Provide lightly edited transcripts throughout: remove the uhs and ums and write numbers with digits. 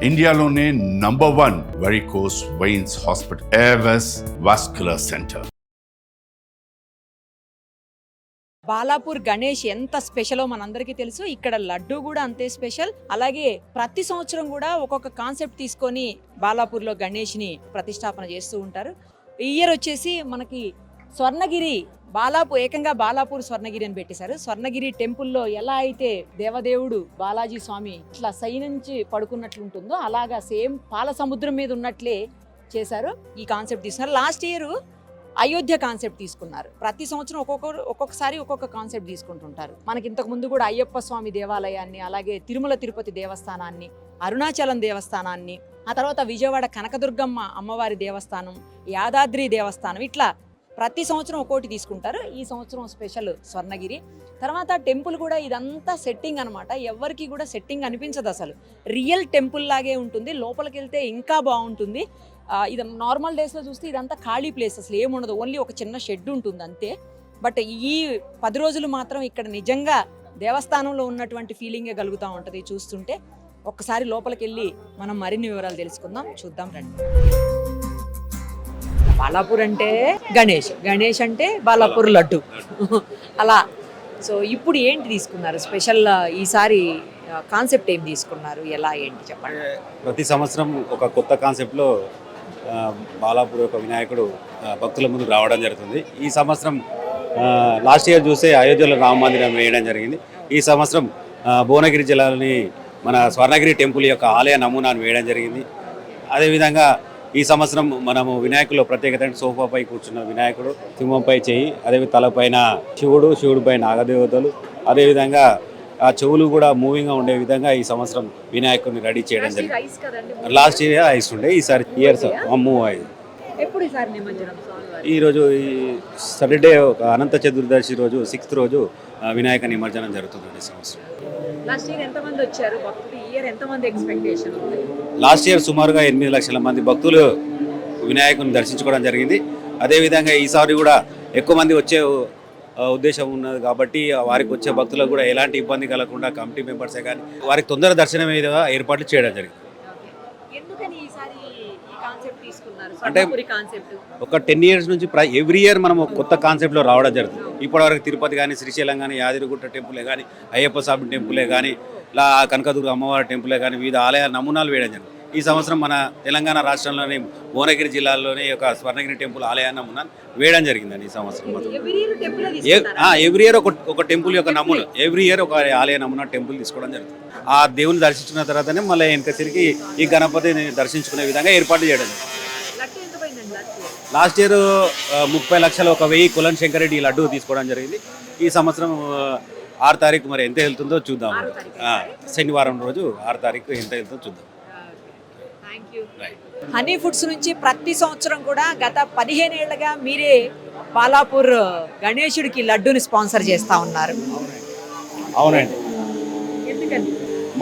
ఇండియాలోనే #1 varicose veins hospital Avis vascular centre. Balapur Ganesh ఎంత స్పెషలో మనందరికీ తెలుసు. ఇక్కడ లడ్డు కూడా అంతే స్పెషల్. అలాగే ప్రతి సంవత్సరం కూడా ఒక్కొక్క కాన్సెప్ట్ తీసుకొని బాలాపూర్లో గణేష్ని ప్రతిష్టాపన చేస్తూ ఉంటారు. ఈ ఇయర్ వచ్చేసి మనకి స్వర్ణగిరి ఏకంగా బాలాపూర్ స్వర్ణగిరి అని పెట్టేశారు. స్వర్ణగిరి టెంపుల్లో ఎలా అయితే దేవదేవుడు బాలాజీ స్వామి ఇట్లా సై నుంచి పడుకున్నట్లు ఉంటుందో అలాగా సేమ్ పాల సముద్రం మీద ఉన్నట్లే చేశారు. ఈ కాన్సెప్ట్ తీసుకున్నారు. లాస్ట్ ఇయర్ అయోధ్య కాన్సెప్ట్ తీసుకున్నారు. ప్రతి సంవత్సరం ఒక్కొక్కసారి ఒక్కొక్క కాన్సెప్ట్ తీసుకుంటుంటారు. మనకి ఇంతకు ముందు కూడా అయ్యప్ప స్వామి దేవాలయాన్ని, అలాగే తిరుమల తిరుపతి దేవస్థానాన్ని, అరుణాచలం దేవస్థానాన్ని, ఆ తర్వాత విజయవాడ కనకదుర్గమ్మ అమ్మవారి దేవస్థానం, యాదాద్రి దేవస్థానం, ఇట్లా ప్రతి సంవత్సరం ఒక్కోటి తీసుకుంటారు. ఈ సంవత్సరం స్పెషల్ స్వర్ణగిరి. తర్వాత టెంపుల్ కూడా ఇదంతా సెట్టింగ్ అనమాట. ఎవరికి కూడా సెట్టింగ్ అనిపించదు, అసలు రియల్ టెంపుల్ లాగే ఉంటుంది. లోపలికి వెళ్తే ఇంకా బాగుంటుంది. ఇది నార్మల్ డేస్లో చూస్తే ఇదంతా ఖాళీ ప్లేస్, అసలు ఏముండదు. ఓన్లీ ఒక చిన్న షెడ్ ఉంటుంది అంతే. బట్ ఈ 10 రోజులు మాత్రం ఇక్కడ నిజంగా దేవస్థానంలో ఉన్నటువంటి ఫీలింగే కలుగుతూ ఉంటుంది చూస్తుంటే. ఒక్కసారి లోపలికి వెళ్ళి మనం మరిన్ని వివరాలు తెలుసుకుందాం. చూద్దాం రండి. బాలాపూర్ అంటే గణేష్ అంటే బాలాపూర్ లడ్డు అలా. సో ఇప్పుడు ఏంటి తీసుకున్నారు స్పెషల్? ఈసారి కాన్సెప్ట్ ఏం తీసుకున్నారు, ఎలా ఏంటి చెప్పండి. ప్రతి సంవత్సరం ఒక కొత్త కాన్సెప్ట్లో బాలాపూర్ యొక్క వినాయకుడు భక్తుల ముందుకు రావడం జరుగుతుంది. ఈ సంవత్సరం లాస్ట్ ఇయర్ చూస్తే అయోధ్యలో రామ మందిరం వేయడం జరిగింది. ఈ సంవత్సరం భువనగిరి జిల్లాలోని మన స్వర్ణగిరి టెంపుల్ యొక్క ఆలయ నమూనాను వేయడం జరిగింది. అదేవిధంగా ఈ సంవత్సరం మనము వినాయకుల్లో ప్రత్యేకత సోఫాపై కూర్చున్న వినాయకుడు, సింహంపై చేయి, అదే తలపైన శివుడు పైన నాగదేవతలు, అదేవిధంగా ఆ చెవులు కూడా మూవింగ్గా ఉండే విధంగా ఈ సంవత్సరం వినాయకుడిని రెడీ చేయడం జరిగింది. లాస్ట్ ఇయర్ ఐస్ ఉండే, ఈసారి ఇయర్స్ మూవ్ అయ్యింది. ఈరోజు ఈ సాటర్డే అనంత చతుర్దశి రోజు 6th రోజు వినాయక నిమజ్జనం జరుగుతుంది. ఈ సంవత్సరం లాస్ట్ ఇయర్ సుమారుగా 8 లక్షల మంది భక్తులు వినాయకుని దర్శించుకోవడం జరిగింది. అదేవిధంగా ఈసారి కూడా ఎక్కువ మంది వచ్చే ఉద్దేశం ఉన్నది కాబట్టి వారికి వచ్చే భక్తులకు కూడా ఎలాంటి ఇబ్బంది కలగకుండా కమిటీ మెంబర్సే కానీ వారికి తొందర దర్శనం మీద ఏర్పాట్లు చేయడం జరిగింది. అంటే ఒక 10 years నుంచి ఎవ్రీ ఇయర్ మనం ఒక కొత్త కాన్సెప్ట్లో రావడం జరుగుతుంది. ఇప్పటివరకు తిరుపతి కానీ, శ్రీశైలం కానీ, యాదగిరిగుట్ట టెంపులే కానీ, అయ్యప్ప స్వామి టెంపులే కానీ, ఇలా కనకదుర్గ అమ్మవారి టెంపులే కానీ వివిధ ఆలయ నమూనాలు వేయడం జరిగింది. ఈ సంవత్సరం మన తెలంగాణ రాష్ట్రంలోని భువనగిరి జిల్లాలోని ఒక స్వర్ణగిరి టెంపుల్ ఆలయ నమూనాను వేయడం జరిగిందండి. ఈ సంవత్సరం ఎవ్రీ ఇయర్ ఒక టెంపుల్ యొక్క నమూనా, ఎవ్రీ ఇయర్ ఒక ఆలయ నమూనా టెంపుల్ తీసుకోవడం జరుగుతుంది. ఆ దేవుని దర్శించుకున్న తర్వాతనే మళ్ళీ వెనక తిరిగి ఈ గణపతిని దర్శించుకునే విధంగా ఏర్పాటు చేయడం జరిగింది. లాస్ట్ ఇయర్ 30 లక్షలు 1000 కులన్ శంకరెడ్డి ఈ లడ్డు తీసుకోవడం జరిగింది. ఈ సంవత్సరం 6 తారీఖు మరి ఎంత వెళ్తుందో చూద్దాం. శనివారం రోజు 6 తారీఖు ఎంత వెళ్తుందో చూద్దాం. హనీ ఫుడ్స్ నుంచి ప్రతి సంవత్సరం కూడా గత 15 ఏళ్లుగా మీరే బాలాపూర్ గణేశుడికి లడ్డూని స్పాన్సర్ చేస్తూ ఉన్నారు. అవునండి,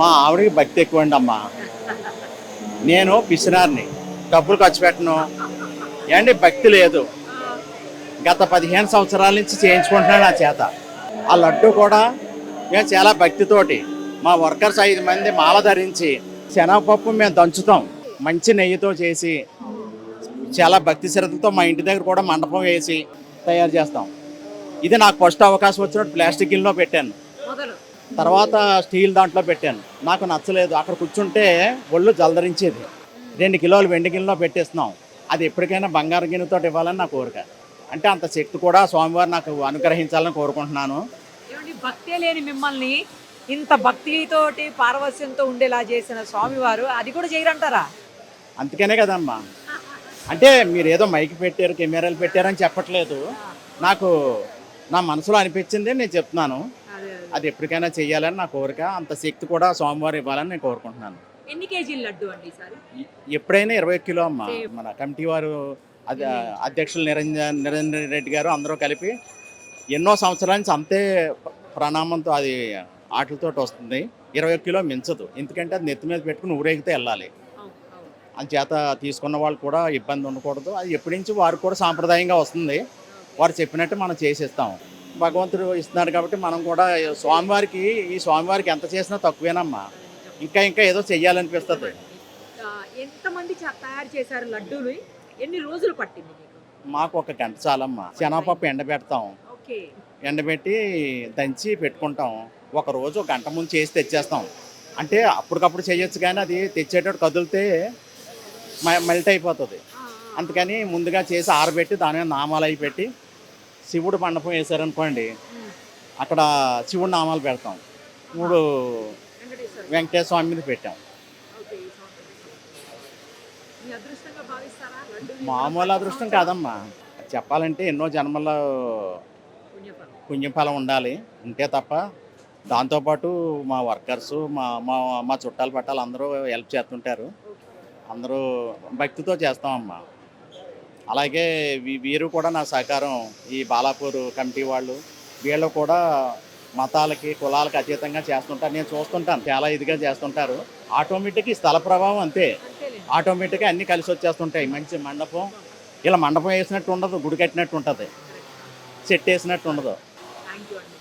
మా ఆవిడకి భక్తి ఎక్కువ అండి అమ్మా. నేను పిసినారిని, డబ్బులు ఖర్చు పెట్టను ఏంటి, భక్తి లేదు. గత 15 సంవత్సరాల నుంచి చేయించుకుంటున్నాను నా చేత. ఆ లడ్డు కూడా మేము చాలా భక్తితోటి మా వర్కర్స్ 5 మంది మాల ధరించి శనగపప్పు మేము దంచుతాం, మంచి నెయ్యితో చేసి చాలా భక్తి శ్రద్ధతో మా ఇంటి దగ్గర కూడా మండపం వేసి తయారు చేస్తాం. ఇది నాకు ఫస్ట్ అవకాశం వచ్చినట్టు ప్లాస్టిక్ గిన్నెలో పెట్టాను, తర్వాత స్టీల్ దాంట్లో పెట్టాను. నాకు నచ్చలేదు, అక్కడ కూర్చుంటే ఒళ్ళు జలధరించేది. 2 కిలోలు వెండి గిన్నెలో పెట్టేస్తున్నాం. అది ఎప్పటికైనా బంగారు గిన్నెతో ఇవ్వాలని నా కోరిక. అంటే అంత శక్తి కూడా స్వామివారు నాకు అనుగ్రహించాలని కోరుకుంటున్నాను. భక్తే లేని మిమ్మల్ని ఇంత భక్తితోటి పారవస్యంతో ఉండేలా చేసిన స్వామివారు అది కూడా చేయరంటారా? అందుకనే కదమ్మా, అంటే మీరు ఏదో మైక్ పెట్టారు, కెమెరాలు పెట్టారని చెప్పట్లేదు. నాకు నా మనసులో అనిపించింది నేను చెప్తున్నాను. అది ఎప్పటికైనా చెయ్యాలని నా కోరిక. అంత శక్తి కూడా స్వామివారు ఇవ్వాలని నేను కోరుకుంటున్నాను. ఎన్ని కేజీల లడ్డు అండి? ఎప్పుడైనా 20 కిలో అమ్మా. మన కమిటీ వారు అధ్యక్షులు నిరంజన్ రెడ్డి గారు అందరూ కలిపి ఎన్నో సంవత్సరాల నుంచి అంతే ప్రణామంతో అది ఆటలతో వస్తుంది. 20 కిలో మించదు, ఎందుకంటే అది నెత్తి మీద పెట్టుకుని ఊరేగితే వెళ్ళాలి. అందుచేత తీసుకున్న వాళ్ళు కూడా ఇబ్బంది ఉండకూడదు. అది ఎప్పటి నుంచి వారికి కూడా సాంప్రదాయంగా వస్తుంది. వారు చెప్పినట్టు మనం చేసేస్తాం. భగవంతుడు ఇస్తున్నాడు కాబట్టి మనం కూడా స్వామివారికి ఎంత చేసినా తక్కువేనమ్మా. ఇంకా ఏదో చెయ్యాలనిపిస్తుంది. ఎంతమంది తయారు చేశారు లడ్డూలు? ఎన్ని రోజులు పట్టింది మీకు? మాకు ఒక గంట చాలమ్మా. శనగపప్పు ఎండబెడతాం, ఓకే. ఎండబెట్టి దంచి పెట్టుకుంటాం. ఒక రోజు ఒక గంట ముందు చేసి తెచ్చేస్తాం. అంటే అప్పటికప్పుడు చేయొచ్చు, కానీ అది తెచ్చేటప్పుడు కదిలితే మెల్ట్ అయిపోతుంది. అందుకని ముందుగా చేసి ఆరబెట్టి దాని మీద నామాలు అవి పెట్టి, శివుడు మండపం వేశారనుకోండి, అక్కడ శివుడు నామాలు పెడతాం. ఇప్పుడు వెంకటేశ్వర వెంకటేశ్వర స్వామి మీద పెట్టాం. ఓకే. ఈ సంవత్సరం మీ అదృష్టంగా భావిస్తారా లడ్డూని? మామూలు అదృష్టం కాదమ్మా. చెప్పాలంటే ఎన్నో జన్మల పుణ్యఫలం. పుణ్యఫలం ఉండాలి, ఉంటే తప్ప. దాంతోపాటు మా వర్కర్సు, మా మా మా చుట్టాలు పట్టాలు అందరూ హెల్ప్ చేస్తుంటారు. అందరూ భక్తితో చేస్తామమ్మా. అలాగే వీరు కూడా నా సహకారం, ఈ బాలాపూర్ కమిటీ వాళ్ళు, వీళ్ళు కూడా మతాలకి కులాలకి అతీతంగా చేస్తుంటారు. నేను చూస్తుంటాను, చాలా ఇదిగా చేస్తుంటారు. ఆటోమేటిక్ ఈ స్థల ప్రభావం అంతే, అంతేలేండి. ఆటోమేటిక్గా అన్నీ కలిసి వచ్చేస్తుంటాయి. మంచి మండపం, ఇలా మండపం వేసినట్టు ఉండదు, గుడి కట్టినట్టు ఉంటుంది, సెట్ వేసినట్టు ఉండదు. థ్యాంక్ యూ అండి.